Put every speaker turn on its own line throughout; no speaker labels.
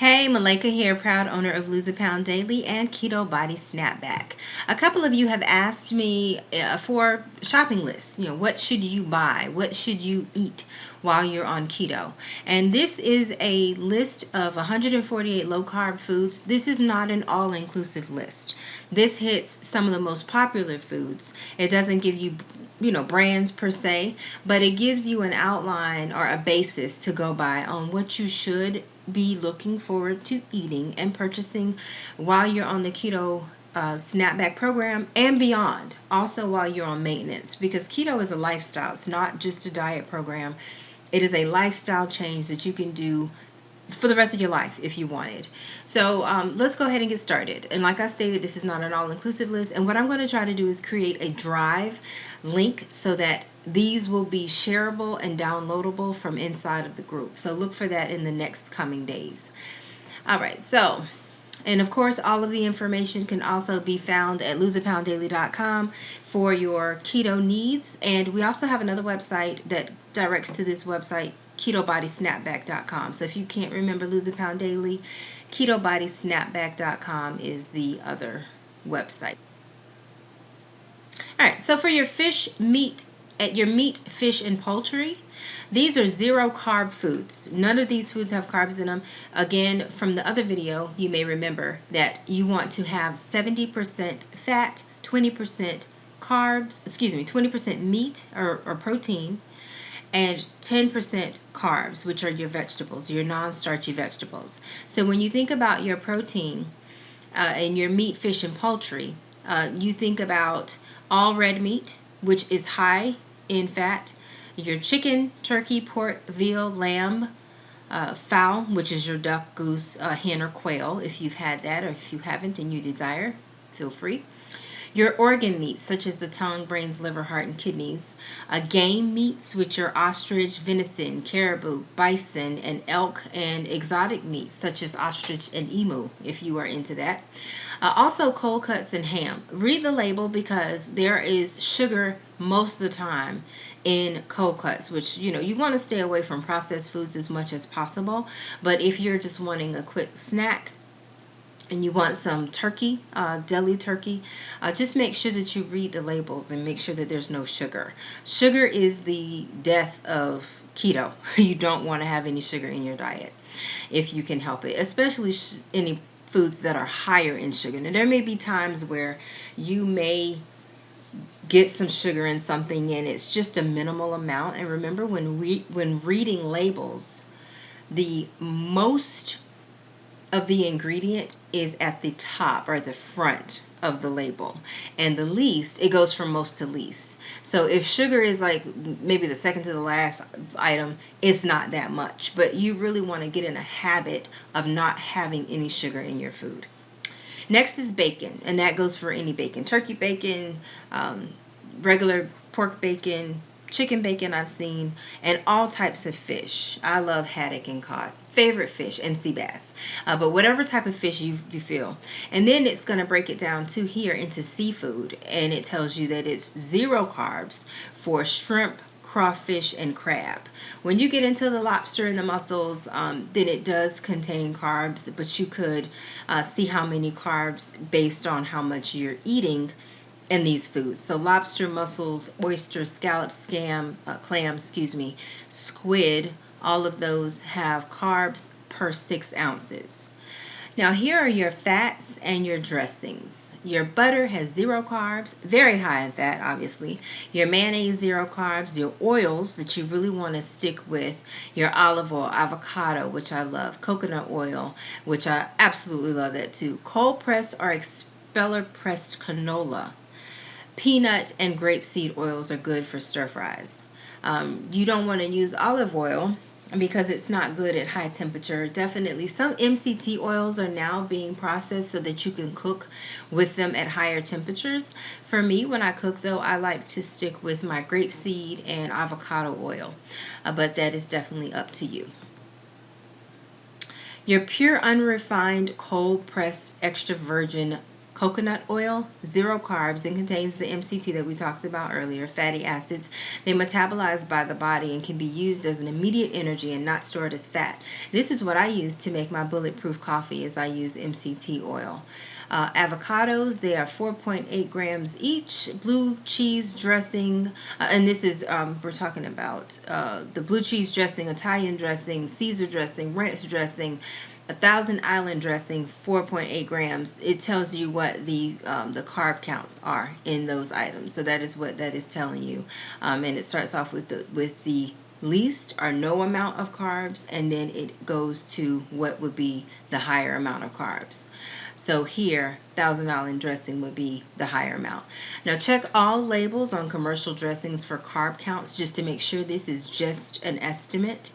Hey, Malika here, proud owner of Lose a Pound Daily and Keto Body Snapback. A couple of you have asked me for shopping lists. What should you buy? What should you eat while you're on keto? And this is a list of 148 low carb foods. This is not an all inclusive list. This hits some of the most popular foods. It doesn't give you brands per se, but it gives you an outline or a basis to go by on what you should be looking forward to eating and purchasing while you're on the keto snapback program and beyond. Also, while you're on maintenance, because keto is a lifestyle, it's not just a diet program. It is a lifestyle change that you can do for the rest of your life if you wanted. So let's go ahead and get started. And like I stated, this is not an all-inclusive list. And what I'm going to try to do is create a Drive link so that these will be shareable and downloadable from inside of the group. So look for that in the next coming days. All right, so and of course, all of the information can also be found at loseapounddaily.com for your keto needs. And we also have another website that directs to this website, ketobodysnapback.com. So if you can't remember Lose a Pound Daily, ketobodysnapback.com is the other website. All right, so for your meat, fish, and poultry, these are zero carb foods. None of these foods have carbs in them. Again, from the other video, you may remember that you want to have 70% fat, 20% carbs, 20% meat or protein, and 10% carbs, which are your vegetables, your non-starchy vegetables. So when you think about your protein and your meat, fish, and poultry, you think about all red meat, which is high in fat, your chicken, turkey, pork, veal, lamb, fowl, which is your duck, goose, hen, or quail, if you've had that, or if you haven't and you desire, feel free. Your organ meats, such as the tongue, brains, liver, heart, and kidneys. Game meats, which are ostrich, venison, caribou, bison, and elk, and exotic meats, such as ostrich and emu, if you are into that. Also, cold cuts and ham. Read the label because there is sugar most of the time in cold cuts, which, you want to stay away from processed foods as much as possible. But if you're just wanting a quick snack, and you want some turkey, deli turkey, just make sure that you read the labels and make sure that there's no sugar. Sugar is the death of keto. You don't want to have any sugar in your diet if you can help it, especially any foods that are higher in sugar. Now, there may be times where you may get some sugar in something and it's just a minimal amount. And remember, when reading labels, the most of the ingredient is at the top or the front of the label, and the least, it goes from most to least. So if sugar is like maybe the second to the last item, it's not that much, but you really want to get in a habit of not having any sugar in your food. Next is bacon, and that goes for any bacon: turkey bacon, regular pork bacon, chicken bacon I've seen, and all types of fish. I love haddock and cod. Favorite fish, and sea bass. But whatever type of fish you feel. And then it's going to break it down to here into seafood, and it tells you that it's zero carbs for shrimp, crawfish, and crab. When you get into the lobster and the mussels, then it does contain carbs, but you could see how many carbs based on how much you're eating in these foods. So lobster, mussels, oysters, scallops, clams, squid, all of those have carbs per 6 ounces. Now here are your fats and your dressings. Your butter has zero carbs, very high in fat, obviously. Your mayonnaise, zero carbs. Your oils that you really want to stick with, your olive oil, avocado, which I love, coconut oil, which I absolutely love that too. Cold pressed or expeller pressed canola. Peanut and grapeseed oils are good for stir fries. You don't want to use olive oil because it's not good at high temperature. Definitely some MCT oils are now being processed so that you can cook with them at higher temperatures. For me, when I cook though, I like to stick with my grapeseed and avocado oil, but that is definitely up to you. Your pure unrefined cold pressed extra virgin coconut oil, 0 carbs, and contains the MCT that we talked about earlier, fatty acids. They metabolize by the body and can be used as an immediate energy and not stored as fat. This is what I use to make my bulletproof coffee, as I use MCT oil. Avocados, they are 4.8 grams each. Blue cheese dressing, and this is, we're talking about the blue cheese dressing, Italian dressing, Caesar dressing, ranch dressing, a Thousand Island dressing, 4.8 grams. It tells you what the carb counts are in those items. So that is what that is telling you. And it starts off with the least or no amount of carbs, and then it goes to what would be the higher amount of carbs. So here, Thousand Island dressing would be the higher amount. Now check all labels on commercial dressings for carb counts just to make sure this is just an estimate.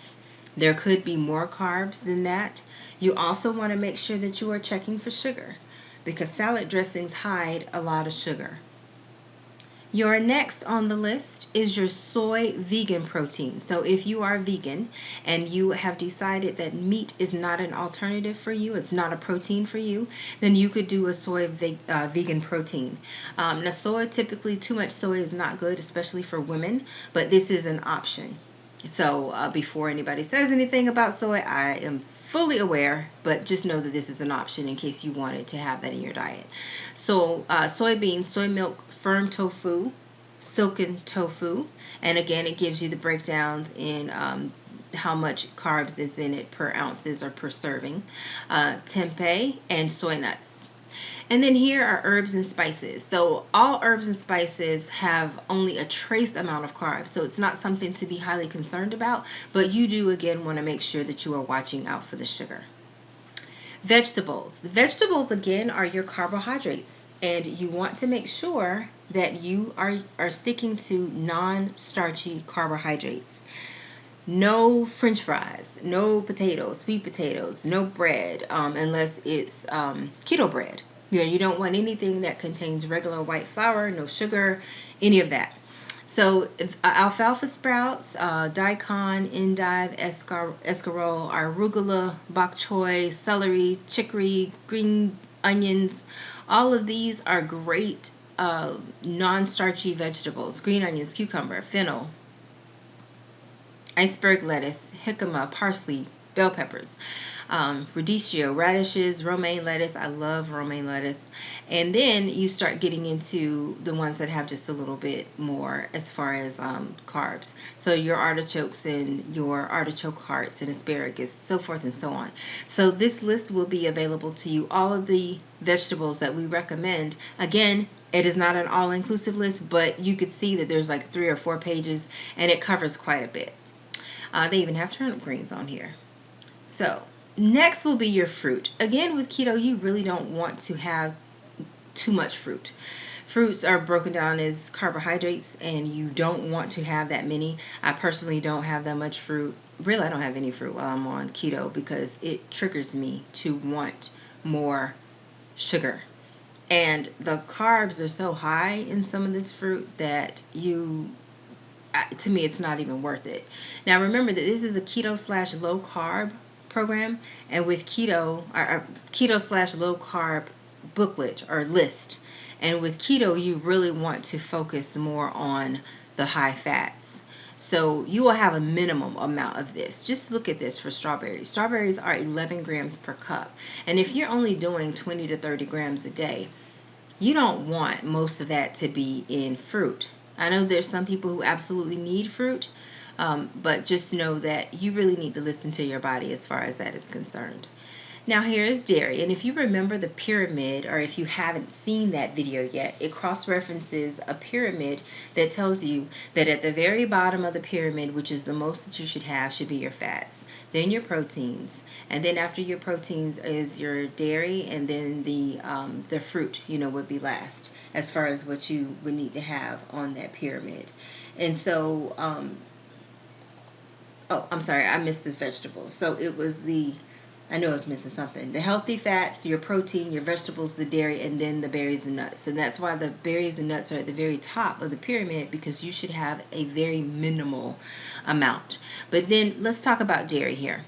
There could be more carbs than that. You also want to make sure that you are checking for sugar, because salad dressings hide a lot of sugar. Your next on the list is your soy vegan protein. So if you are vegan and you have decided that meat is not an alternative for you, it's not a protein for you, then you could do a soy vegan protein. Now soy, typically too much soy is not good, especially for women, but this is an option. So before anybody says anything about soy, I am fully aware, but just know that this is an option in case you wanted to have that in your diet. So soybeans, soy milk, firm tofu, silken tofu, and again it gives you the breakdowns in how much carbs is in it per ounces or per serving. Tempeh and soy nuts. And then here are herbs and spices. So all herbs and spices have only a trace amount of carbs. So it's not something to be highly concerned about, but you do again want to make sure that you are watching out for the sugar. Vegetables. Vegetables again are your carbohydrates, and you want to make sure that you are sticking to non-starchy carbohydrates. No French fries, no potatoes, sweet potatoes, no bread, unless it's keto bread. You don't want anything that contains regular white flour, no sugar, any of that. So alfalfa sprouts, daikon, endive, escarole, arugula, bok choy, celery, chicory, green onions, all of these are great non-starchy vegetables. Green onions, cucumber, fennel, iceberg lettuce, jicama, parsley, bell peppers, radicchio, radishes, romaine lettuce. I love romaine lettuce. And then you start getting into the ones that have just a little bit more as far as carbs. So your artichokes and your artichoke hearts and asparagus, so forth and so on. So this list will be available to you. All of the vegetables that we recommend. Again, it is not an all-inclusive list, but you could see that there's like 3 or 4 pages, and it covers quite a bit. They even have turnip greens on here. So next will be your fruit. Again, with keto, you really don't want to have too much fruit. Fruits are broken down as carbohydrates, and you don't want to have that many. I personally don't have that much fruit. Really, I don't have any fruit while I'm on keto because it triggers me to want more sugar. And the carbs are so high in some of this fruit that to me, it's not even worth it. Now, remember that this is a keto/low carb program, and with keto/low carb booklet or list. And with keto, you really want to focus more on the high fats. So you will have a minimum amount of this. Just look at this for strawberries. Strawberries are 11 grams per cup. And if you're only doing 20 to 30 grams a day, you don't want most of that to be in fruit. I know there's some people who absolutely need fruit, but just know that you really need to listen to your body as far as that is concerned. Now here is dairy, and if you remember the pyramid, or if you haven't seen that video yet, it cross-references a pyramid that tells you that at the very bottom of the pyramid, which is the most that you should be your fats, then your proteins, and then after your proteins is your dairy, and then the fruit, would be last as far as what you would need to have on that pyramid. And so, oh, I'm sorry, I missed the vegetables. So it was I know I was missing something. The healthy fats, your protein, your vegetables, the dairy, and then the berries and nuts. And that's why the berries and nuts are at the very top of the pyramid, because you should have a very minimal amount. But then let's talk about dairy here.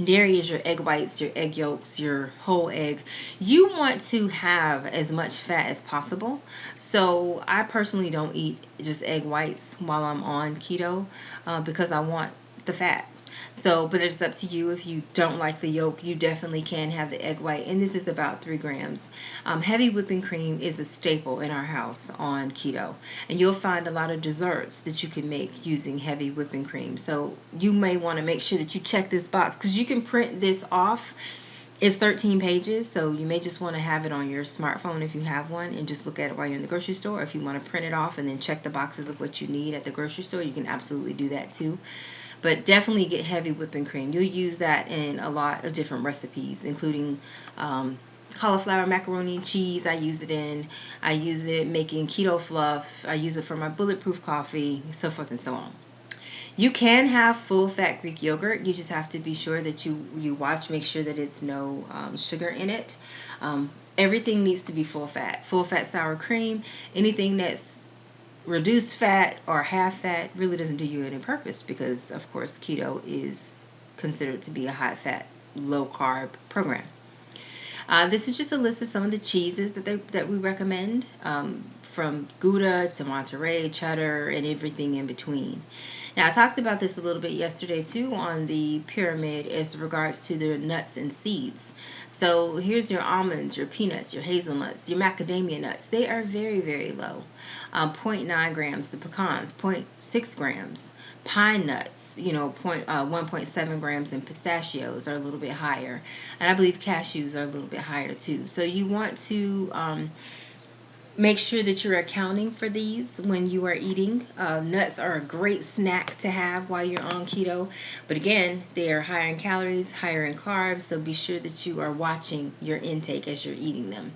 Dairy is your egg whites, your egg yolks, your whole eggs. You want to have as much fat as possible. So I personally don't eat just egg whites while I'm on keto because I want the fat. So, but it's up to you. If you don't like the yolk, you definitely can have the egg white. And this is about 3 grams. Heavy whipping cream is a staple in our house on keto. And you'll find a lot of desserts that you can make using heavy whipping cream. So you may want to make sure that you check this box because you can print this off. It's 13 pages, so you may just want to have it on your smartphone if you have one and just look at it while you're in the grocery store. If you want to print it off and then check the boxes of what you need at the grocery store, you can absolutely do that too. But definitely get heavy whipping cream. You'll use that in a lot of different recipes, including cauliflower macaroni and cheese. I use it making keto fluff. I use it for my bulletproof coffee, so forth and so on. You can have full fat Greek yogurt. You just have to be sure that you watch, make sure that it's no sugar in it. Everything needs to be full fat. Full fat sour cream, anything that's reduced fat or half fat really doesn't do you any purpose because, of course, keto is considered to be a high fat, low carb program. This is just a list of some of the cheeses that we recommend, from Gouda to Monterey, cheddar, and everything in between. Now, I talked about this a little bit yesterday too on the pyramid as regards to the nuts and seeds. So here's your almonds, your peanuts, your hazelnuts, your macadamia nuts. They are very, very low. Zero point 0.9 grams. The pecans, 0.6 grams. Pine nuts, 1.7 grams, and pistachios are a little bit higher. And I believe cashews are a little bit higher too. So you want to make sure that you're accounting for these when you are eating. Nuts are a great snack to have while you're on keto. But again, they are higher in calories, higher in carbs. So be sure that you are watching your intake as you're eating them.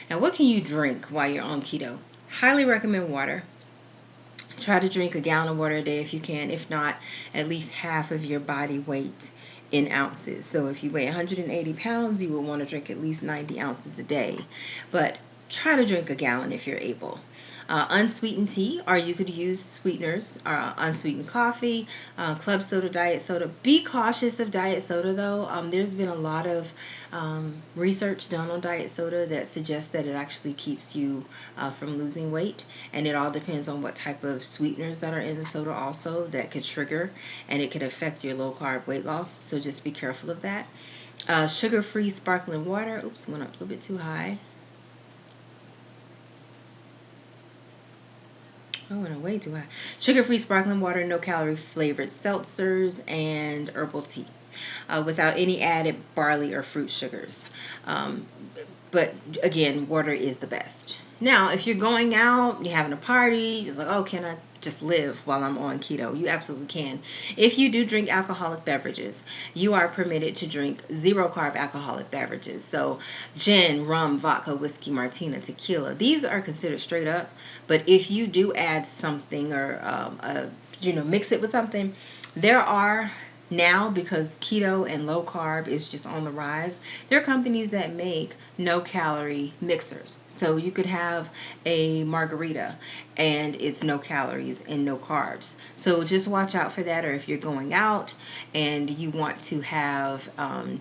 Now, what can you drink while you're on keto? Highly recommend water. Try to drink a gallon of water a day if you can. If not, at least half of your body weight in ounces. So if you weigh 180 pounds, you will want to drink at least 90 ounces a day. But try to drink a gallon if you're able. Unsweetened tea, or you could use sweeteners, unsweetened coffee, club soda, diet soda. Be cautious of diet soda though. There's been a lot of research done on diet soda that suggests that it actually keeps you from losing weight, and it all depends on what type of sweeteners that are in the soda also that could trigger, and it could affect your low carb weight loss. So just be careful of that. Sugar-free sparkling water. Oops, went up a little bit too high. Oh, went way too high. Sugar-free sparkling water, no-calorie flavored seltzers, and herbal tea without any added barley or fruit sugars. Um, but again, water is the best. Now, if you're going out, you're having a party, you're like, oh, can I just live while I'm on keto? You absolutely can. If you do drink alcoholic beverages, you are permitted to drink zero carb alcoholic beverages. So gin, rum, vodka, whiskey, martina, tequila, these are considered straight up. But if you do add something or mix it with something, there are now, because keto and low carb is just on the rise, there are companies that make no calorie mixers. So you could have a margarita and it's no calories and no carbs. So just watch out for that. Or if you're going out and you want to have I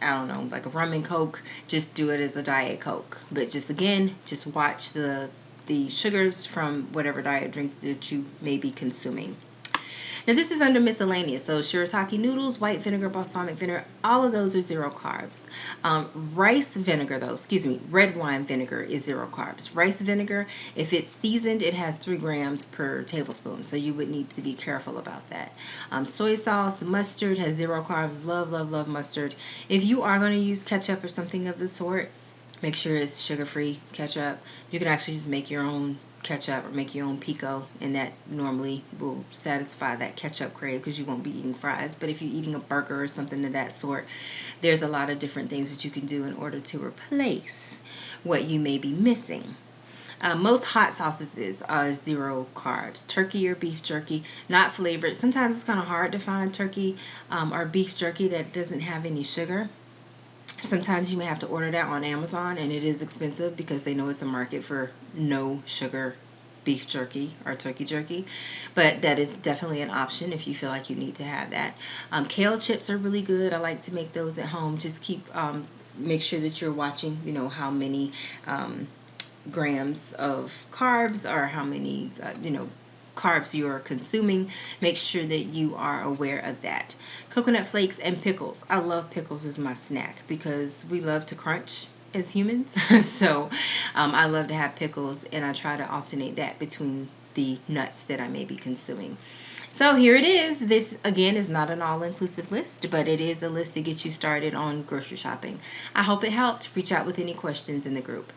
don't know, like a rum and coke, just do it as a diet coke. But just again, just watch the sugars from whatever diet drink that you may be consuming. Now this is under miscellaneous, so shirataki noodles, white vinegar, balsamic vinegar, all of those are zero carbs. Rice vinegar though, red wine vinegar is zero carbs. Rice vinegar, if it's seasoned, it has 3 grams per tablespoon, so you would need to be careful about that. Soy sauce, mustard has zero carbs. Love, love, love mustard. If you are going to use ketchup or something of the sort, make sure it's sugar-free ketchup. You can actually just make your own ketchup or make your own pico, and that normally will satisfy that ketchup crave because you won't be eating fries. But if you're eating a burger or something of that sort, there's a lot of different things that you can do in order to replace what you may be missing. Most hot sauces are zero carbs. Turkey or beef jerky, not flavored. Sometimes it's kind of hard to find turkey or beef jerky that doesn't have any sugar. Sometimes you may have to order that on Amazon, and it is expensive because they know it's a market for no sugar beef jerky or turkey jerky, but that is definitely an option if you feel like you need to have that. Kale chips are really good. I like to make those at home. Just make sure that you're watching, how many grams of carbs or how many, carbs you are consuming. Make sure that you are aware of that. Coconut flakes and pickles. I love pickles as my snack because we love to crunch as humans. So I love to have pickles, and I try to alternate that between the nuts that I may be consuming. So here it is. This, again, is not an all-inclusive list, but it is a list to get you started on grocery shopping. I hope it helped. Reach out with any questions in the group.